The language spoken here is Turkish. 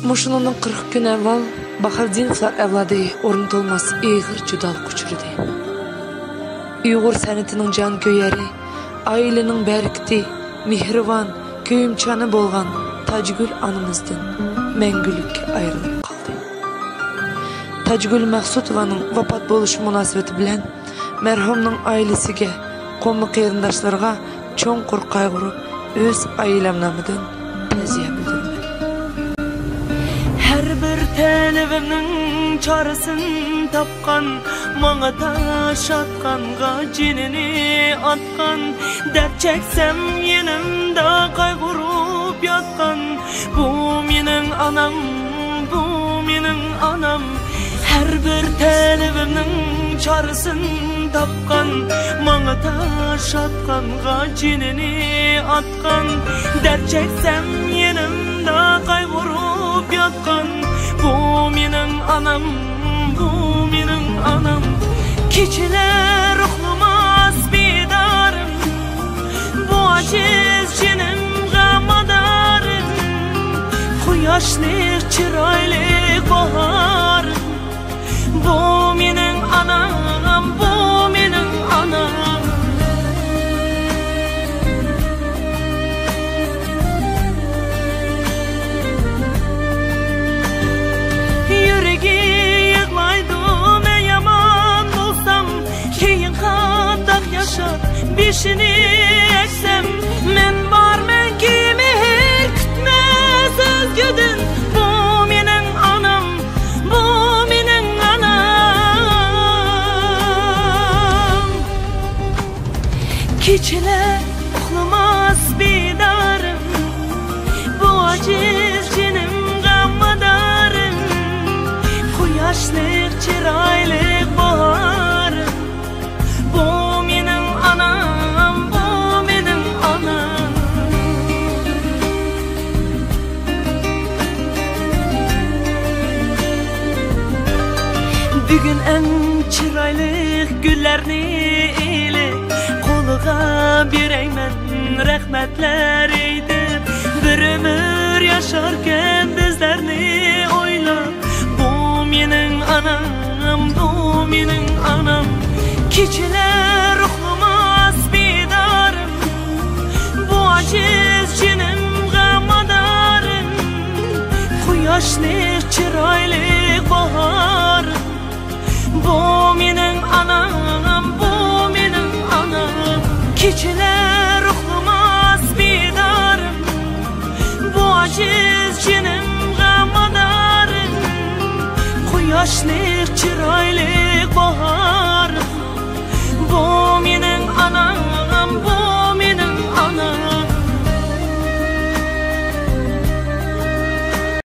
Muşununun 40 gün evvel Bahardinovlar evladı ornutulmaz eğir judalık uçurdu. Uyghur sanatının can köyeri, ailenin berkti, mihrivan, köyümçanı bolgan Tacgül anımızdan mengülük ayrılıp kaldı. Tacgül Maqsudovanın vafat boluş münasebeti bilen merhumның ailesiga, qo'mi qarindoshlarga cho'nqur qayg'urib, o'z ailam nomidan ta'ziya bildiraman. Her bir talebimning chorasin topgan, manga tash atqanga jinini atgan, dard cheksam yenimda qayg'urib yotgan, bu mening anam, bu mening anam. Her bir talebimning chorasin topgan, manga tash atqanga jinini atgan, dard cheksam yenimda qayg'urib yotgan, bu mening anam, bu mening anam. Kechilar uxlamas bedarim, bu aciz jinim g'amadarim, quyoshli chiroyli bahorim, bu mening anam, bu mening anam. Yüregi yığlaydı men yaman olsam, keyin qandaq yaşar beshini eksem, men barmen ki mehr kutmas o'zgadan, bu mening anam, bu mening anam. Kechilar uxlamas bedarim, bu aciz jinim g'amadarim, quyoshli chiroyli bahorim, bu mening anam, bu mening anam. Bugun eng chiroyli gullarni eli qo'liga berayman rahmatlar aytib, bir umr yasharkan bizlarni o'ylab, bu mening anam, bu mening anam. Kechilar uxlamas bedarim, bu aciz jinim g'amadarim, quyoshli chiroyli bahorim, bu mening anam, bu mening anam. Kechilar uxlamas bedarim, bu aciz jinim g'amadarim, quyoshli chiroyli bahorim,